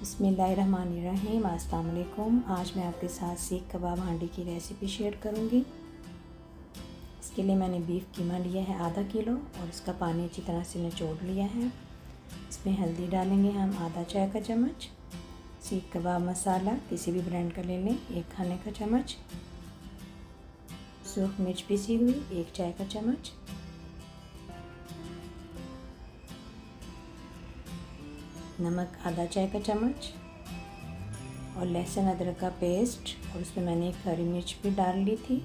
बिस्मिल्लाहिर्रहमानिर्रहीम। अस्सलाम वालेकुम। आज मैं आपके साथ सीख कबाब हांडी की रेसिपी शेयर करूंगी। इसके लिए मैंने बीफ कीमा लिया है आधा किलो और इसका पानी अच्छी तरह से निचोड़ लिया है। इसमें हल्दी डालेंगे हम आधा चाय का चम्मच, सीख कबाब मसाला किसी भी ब्रांड का ले लें 1 खाने का चम्मच, सूख मिर्च पिसी हुई 1 चाय का चम्मच, नमक आधा चाय का चम्मच और लहसुन अदरक का पेस्ट। और उसमें मैंने एक हरी मिर्च भी डाल ली थी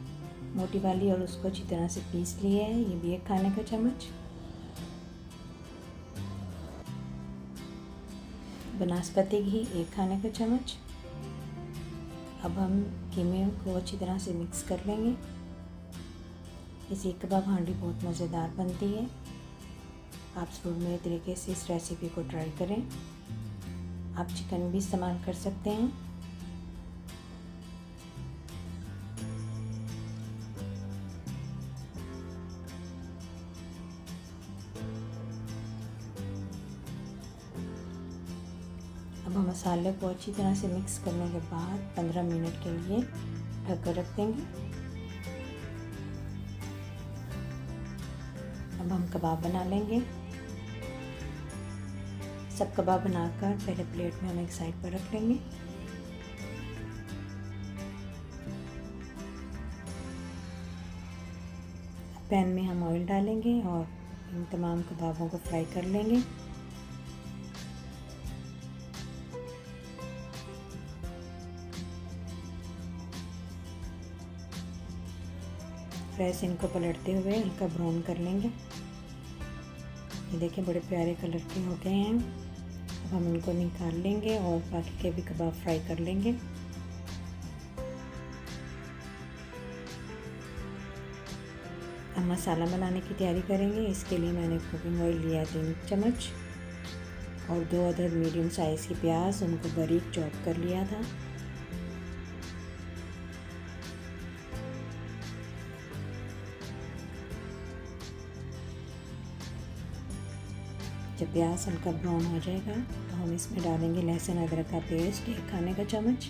मोटी वाली और उसको अच्छी तरह से पीस लिया है, ये भी 1 खाने का चम्मच। बनास्पति घी 1 खाने का चम्मच। अब हम कीमे को अच्छी तरह से मिक्स कर लेंगे। ये सीख कबाब हांडी बहुत मज़ेदार बनती है। आप ज़रूर मेरे तरीके से इस रेसिपी को ट्राई करें। आप चिकन भी इस्तेमाल कर सकते हैं। अब हम मसाले को अच्छी तरह से मिक्स करने के बाद 15 मिनट के लिए ढक कर रख देंगे। अब हम कबाब बना लेंगे। सब कबाब बनाकर पहले प्लेट में हम एक साइड पर रख लेंगे। पैन में हम ऑयल डालेंगे और इन तमाम कबाबों को फ्राई कर लेंगे। फ्रेश इनको पलटते हुए हल्का ब्राउन कर लेंगे। ये देखिए बड़े प्यारे कलर के हो गए हैं। अब हम इनको निकाल लेंगे और बाकी के भी कबाब फ्राई कर लेंगे। अब मसाला बनाने की तैयारी करेंगे। इसके लिए मैंने कुकिंग ऑयल लिया 3 चम्मच और 2 अदद मीडियम साइज़ की प्याज, उनको बारीक चॉप कर लिया था। जब प्याज हल्का ब्राउन हो जाएगा तो हम इसमें डालेंगे लहसुन अदरक का पेस्ट 1 खाने का चम्मच,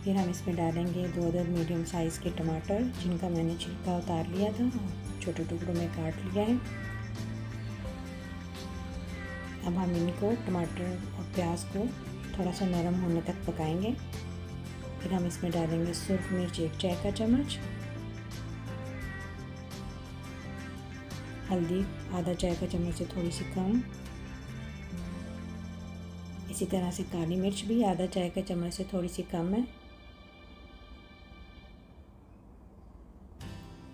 फिर हम इसमें डालेंगे 2 अदद मीडियम साइज़ के टमाटर, जिनका मैंने छिलका उतार लिया था और छोटे टुकड़ों में काट लिया है। अब हम इनको टमाटर और प्याज को थोड़ा सा नरम होने तक पकाएंगे। फिर हम इसमें डालेंगे सूख मिर्च 1 चाय का चम्मच, हल्दी आधा चाय का चम्मच से थोड़ी सी कम, इसी तरह से काली मिर्च भी आधा चाय का चम्मच से थोड़ी सी कम है,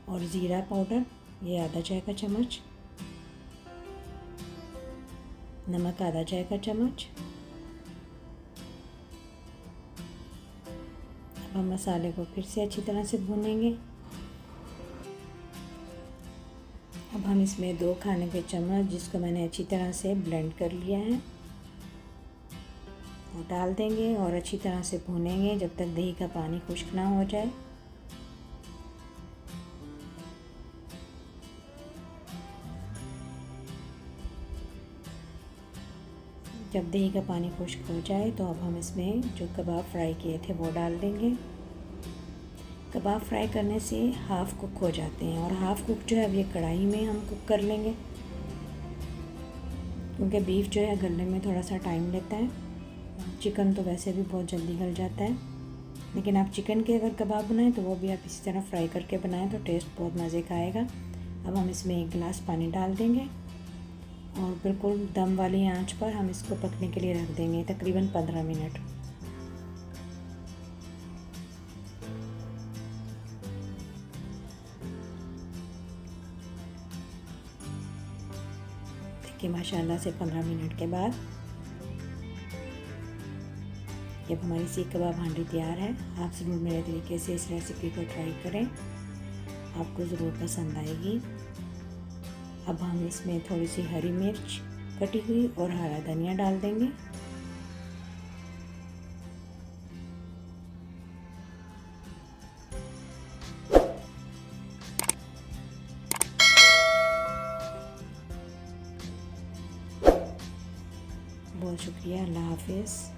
और ज़ीरा पाउडर ये आधा चाय का चम्मच, नमक आधा चाय का चम्मच। अब हम मसाले को फिर से अच्छी तरह से भूनेंगे। अब हम इसमें 2 खाने के चम्मच, जिसको मैंने अच्छी तरह से ब्लेंड कर लिया है, वो डाल देंगे और अच्छी तरह से भूनेंगे जब तक दही का पानी खुश्क ना हो जाए। जब दही का पानी खुश्क हो जाए तो अब हम इसमें जो कबाब फ्राई किए थे वो डाल देंगे। कबाब फ्राई करने से हाफ़ कुक हो जाते हैं और हाफ़ कुक जो है अब ये कढ़ाई में हम कुक कर लेंगे, क्योंकि बीफ जो है गलने में थोड़ा सा टाइम लेता है। चिकन तो वैसे भी बहुत जल्दी गल जाता है, लेकिन आप चिकन के अगर कबाब बनाएं तो वो भी आप इसी तरह फ्राई करके बनाएं तो टेस्ट बहुत मज़े का आएगा। अब हम इसमें 1 गिलास पानी डाल देंगे और बिल्कुल दम वाली आंच पर हम इसको पकने के लिए रख देंगे तकरीबन 15 मिनट। देखिए माशाल्लाह से 15 मिनट के बाद जब हमारी सीख कबाब हांडी तैयार है। आप ज़रूर मेरे तरीके से इस रेसिपी को ट्राई करें, आपको ज़रूर पसंद आएगी। अब हम इसमें थोड़ी सी हरी मिर्च कटी हुई और हरा धनिया डाल देंगे। बहुत शुक्रिया। अल्लाह हाफिज़।